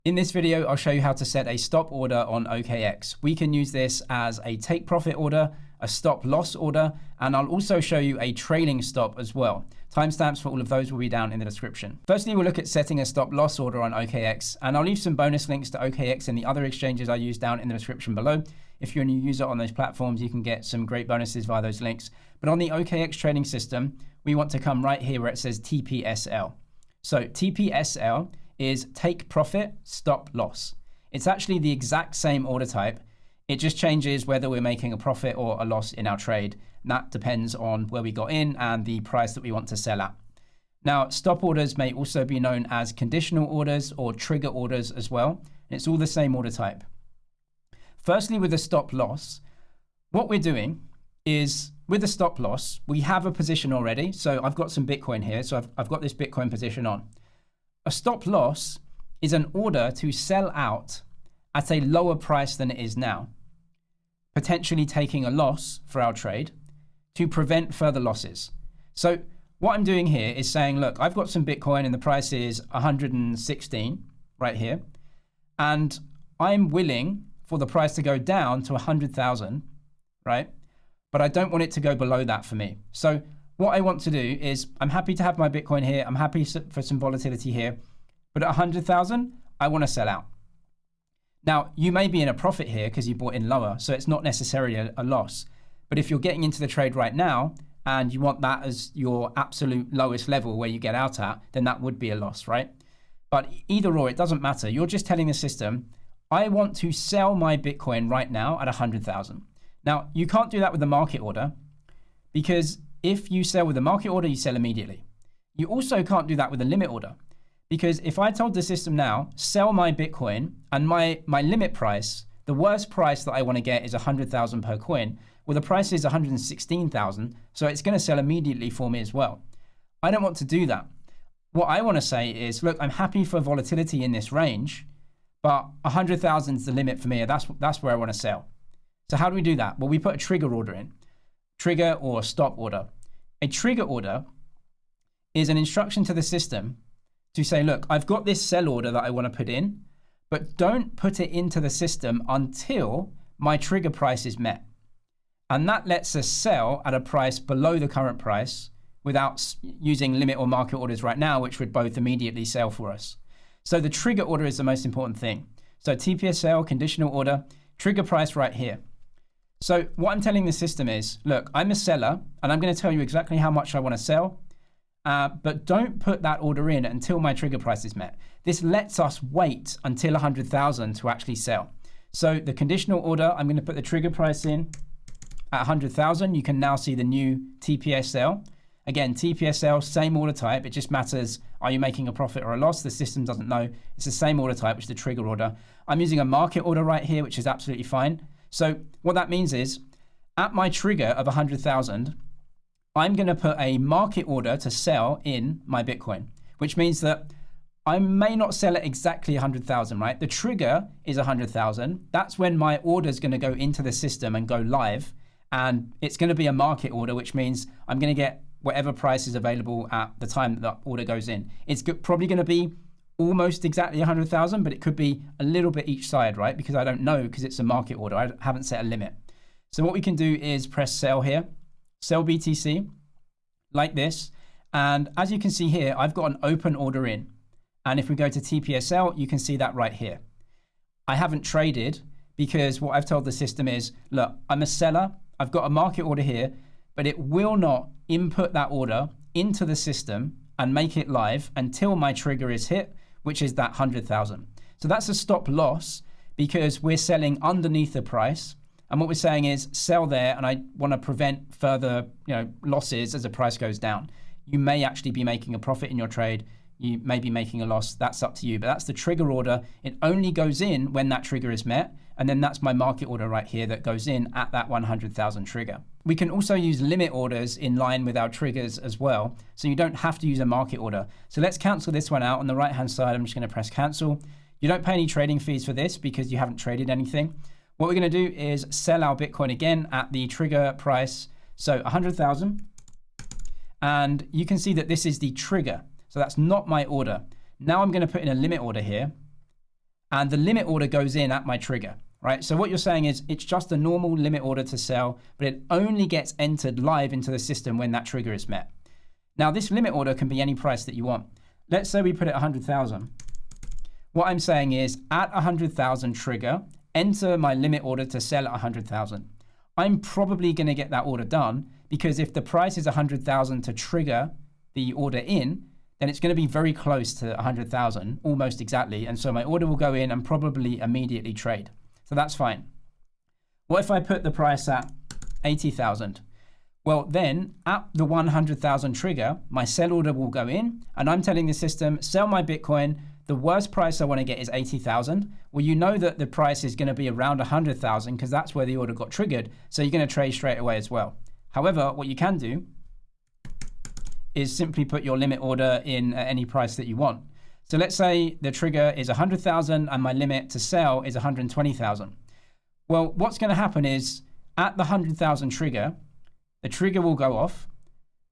In this video, I'll show you how to set a stop order on OKX. We can use this as a take profit order, a stop loss order, and I'll also show you a trailing stop as well. Timestamps for all of those will be down in the description. Firstly, we'll look at setting a stop loss order on OKX, and I'll leave some bonus links to OKX and the other exchanges I use down in the description below. If you're a new user on those platforms, you can get some great bonuses via those links. But on the OKX trading system, we want to come right here where it says TPSL. So TPSL is take profit, stop loss. It's actually the exact same order type. It just changes whether we're making a profit or a loss in our trade. And that depends on where we got in and the price that we want to sell at. Now, stop orders may also be known as conditional orders or trigger orders as well. And it's all the same order type. Firstly, with a stop loss, what we're doing is with a stop loss, we have a position already. So I've got some Bitcoin here. So I've got this Bitcoin position on. A stop loss is an order to sell out at a lower price than it is now, potentially taking a loss for our trade to prevent further losses. So what I'm doing here is saying, look, I've got some Bitcoin and the price is 116 right here. And I'm willing for the price to go down to 100,000, right? But I don't want it to go below that for me. So what I want to do is I'm happy to have my Bitcoin here. I'm happy for some volatility here, but at 100,000, I want to sell out. Now, you may be in a profit here because you bought in lower, so it's not necessarily a loss. But if you're getting into the trade right now and you want that as your absolute lowest level where you get out at, then that would be a loss, right? But either or, it doesn't matter. You're just telling the system, I want to sell my Bitcoin right now at 100,000. Now, you can't do that with a market order because if you sell with a market order, you sell immediately. You also can't do that with a limit order because if I told the system now, sell my Bitcoin and my limit price, the worst price that I want to get is 100,000 per coin. Well, the price is 116,000, so it's going to sell immediately for me as well. I don't want to do that. What I want to say is, look, I'm happy for volatility in this range, but 100,000 is the limit for me. That's where I want to sell. So how do we do that? Well, we put a trigger order in. Trigger or stop order. A trigger order is an instruction to the system to say, look, I've got this sell order that I want to put in, but don't put it into the system until my trigger price is met. And that lets us sell at a price below the current price without using limit or market orders right now, which would both immediately sell for us. So the trigger order is the most important thing. So TPSL, conditional order, trigger price right here. So what I'm telling the system is, look, I'm a seller and I'm going to tell you exactly how much I want to sell, but don't put that order in until my trigger price is met. This lets us wait until 100,000 to actually sell. So the conditional order, I'm going to put the trigger price in at 100,000. You can now see the new TPSL. Again, TPSL, same order type. It just matters, are you making a profit or a loss? The system doesn't know. It's the same order type, which is the trigger order. I'm using a market order right here, which is absolutely fine. So what that means is at my trigger of 100,000, I'm going to put a market order to sell in my Bitcoin, which means that I may not sell at exactly 100,000, right? The trigger is 100,000. That's when my order is going to go into the system and go live. And it's going to be a market order, which means I'm going to get whatever price is available at the time that the order goes in. It's probably going to be almost exactly 100,000, but it could be a little bit each side, right? Because I don't know because it's a market order. I haven't set a limit. So what we can do is press sell here, sell BTC like this. And as you can see here, I've got an open order in. And if we go to TPSL, you can see that right here. I haven't traded because what I've told the system is, look, I'm a seller. I've got a market order here, but it will not input that order into the system and make it live until my trigger is hit, which is that 100,000. So that's a stop loss because we're selling underneath the price. And what we're saying is sell there, and I want to prevent further, losses as the price goes down. You may actually be making a profit in your trade. You may be making a loss. That's up to you. But that's the trigger order. It only goes in when that trigger is met. And then that's my market order right here that goes in at that 100,000 trigger. We can also use limit orders in line with our triggers as well. So you don't have to use a market order. So let's cancel this one out. On the right-hand side, I'm just going to press cancel. You don't pay any trading fees for this because you haven't traded anything. What we're going to do is sell our Bitcoin again at the trigger price. So 100,000. And you can see that this is the trigger. So that's not my order. Now I'm going to put in a limit order here. and the limit order goes in at my trigger, right? So what you're saying is it's just a normal limit order to sell, but it only gets entered live into the system when that trigger is met. Now, this limit order can be any price that you want. Let's say we put it 100,000. What I'm saying is at 100,000 trigger, enter my limit order to sell at 100,000. I'm probably going to get that order done because if the price is 100,000 to trigger the order in, then it's going to be very close to 100,000, almost exactly. And so my order will go in and probably immediately trade. So that's fine. What if I put the price at 80,000? Well, then at the 100,000 trigger, my sell order will go in and I'm telling the system, sell my Bitcoin. The worst price I want to get is 80,000. Well, you know that the price is going to be around 100,000 because that's where the order got triggered. So you're going to trade straight away as well. However, what you can do is simply put your limit order in at any price that you want. So let's say the trigger is 100,000 and my limit to sell is 120,000. Well, what's going to happen is at the 100,000 trigger, the trigger will go off,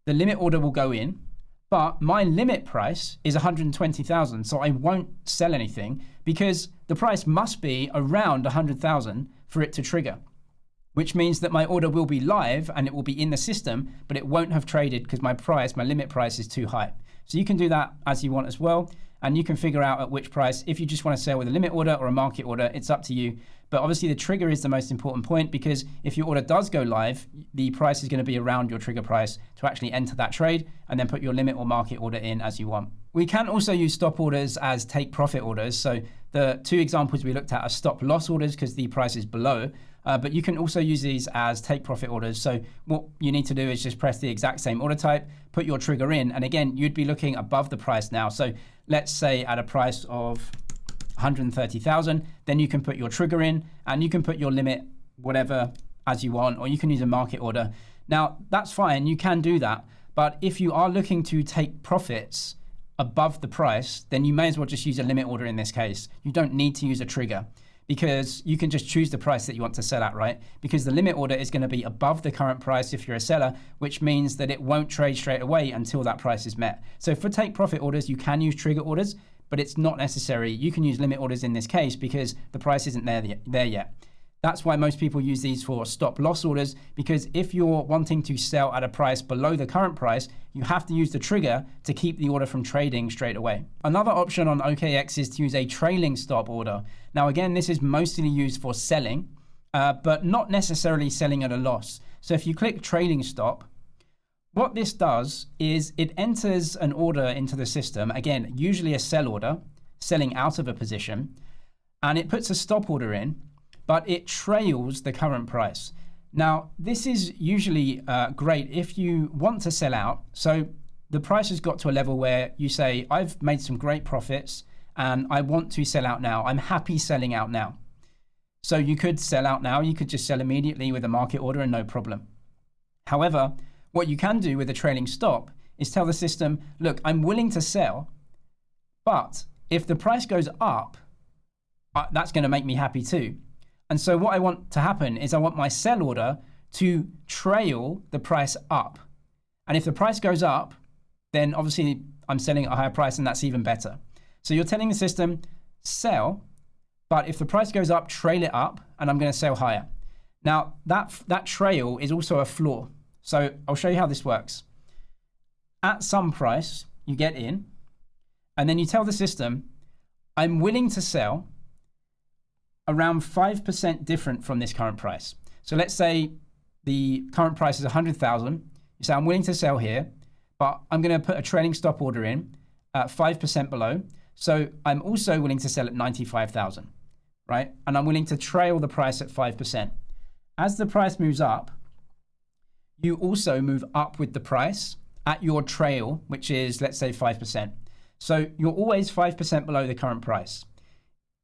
the limit order will go in, but my limit price is 120,000. So I won't sell anything because the price must be around 100,000 for it to trigger, which means that my order will be live and it will be in the system, but it won't have traded because my limit price is too high. So you can do that as you want as well. And you can figure out at which price, if you just want to sell with a limit order or a market order, it's up to you. But obviously the trigger is the most important point because if your order does go live, the price is going to be around your trigger price to actually enter that trade and then put your limit or market order in as you want. We can also use stop orders as take profit orders. So the two examples we looked at are stop loss orders because the price is below. But you can also use these as take profit orders. So what you need to do is just press the exact same order type, put your trigger in, and again, you'd be looking above the price now. So let's say at a price of 130,000, then you can put your trigger in and you can put your limit, whatever as you want, or you can use a market order. Now that's fine, you can do that. But if you are looking to take profits above the price, then you may as well just use a limit order in this case. You don't need to use a trigger, because you can just choose the price that you want to sell at, right? Because the limit order is going to be above the current price if you're a seller, which means that it won't trade straight away until that price is met. So for take profit orders, you can use trigger orders, but it's not necessary. You can use limit orders in this case because the price isn't there yet. That's why most people use these for stop loss orders, because if you're wanting to sell at a price below the current price, you have to use the trigger to keep the order from trading straight away. Another option on OKX is to use a trailing stop order. Now, again, this is mostly used for selling, but not necessarily selling at a loss. So if you click trailing stop, what this does is it enters an order into the system, again, usually a sell order, selling out of a position, and it puts a stop order in, but it trails the current price. Now, this is usually great if you want to sell out. So the price has got to a level where you say, I've made some great profits and I want to sell out now. I'm happy selling out now. So you could sell out now. You could just sell immediately with a market order and no problem. However, what you can do with a trailing stop is tell the system, look, I'm willing to sell, but if the price goes up, that's going to make me happy too. And so what I want to happen is I want my sell order to trail the price up. And if the price goes up, then obviously I'm selling at a higher price and that's even better. So you're telling the system, sell, but if the price goes up, trail it up and I'm going to sell higher. Now that trail is also a floor. So I'll show you how this works. At some price, you get in and then you tell the system, I'm willing to sell around 5% different from this current price. So let's say the current price is 100,000. You say, I'm willing to sell here, but I'm going to put a trailing stop order in at 5% below. So I'm also willing to sell at 95,000, right? And I'm willing to trail the price at 5%. As the price moves up, you also move up with the price at your trail, which is, let's say, 5%. So you're always 5% below the current price.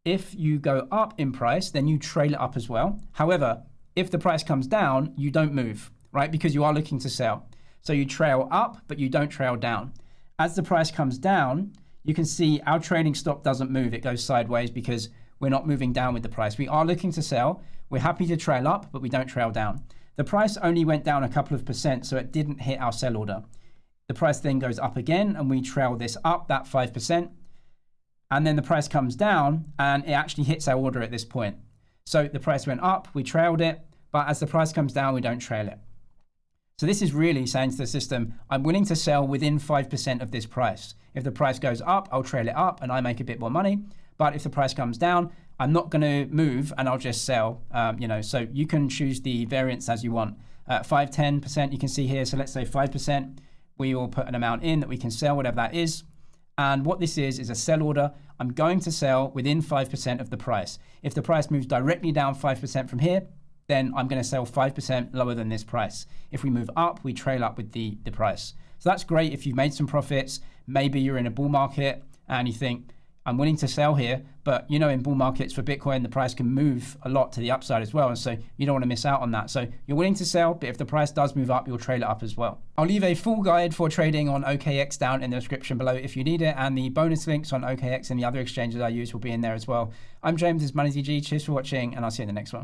If you go up in price, then you trail it up as well. However, if the price comes down, you don't move, right? Because you are looking to sell. So you trail up, but you don't trail down. As the price comes down, you can see our trailing stop doesn't move. It goes sideways because we're not moving down with the price. We are looking to sell. We're happy to trail up, but we don't trail down. The price only went down a couple of percent, so it didn't hit our sell order. The price then goes up again, and we trail this up, that 5%. and then the price comes down and it actually hits our order at this point. So the price went up, we trailed it, but as the price comes down, we don't trail it. So this is really saying to the system, I'm willing to sell within 5% of this price. If the price goes up, I'll trail it up and I make a bit more money. But if the price comes down, I'm not going to move and I'll just sell. So you can choose the variance as you want. 5, 10%, you can see here. So let's say 5%. We will put an amount in that we can sell, whatever that is. And what this is a sell order. I'm going to sell within 5% of the price. If the price moves directly down 5% from here, then I'm going to sell 5% lower than this price. If we move up, we trail up with the price. So that's great if you've made some profits. Maybe you're in a bull market and you think, I'm willing to sell here, but in bull markets for Bitcoin, the price can move a lot to the upside as well. And so you don't want to miss out on that. So you're willing to sell, but if the price does move up, you'll trail it up as well. I'll leave a full guide for trading on OKX down in the description below if you need it. And the bonus links on OKX and the other exchanges I use will be in there as well. I'm James, this is MoneyZG. Cheers for watching, and I'll see you in the next one.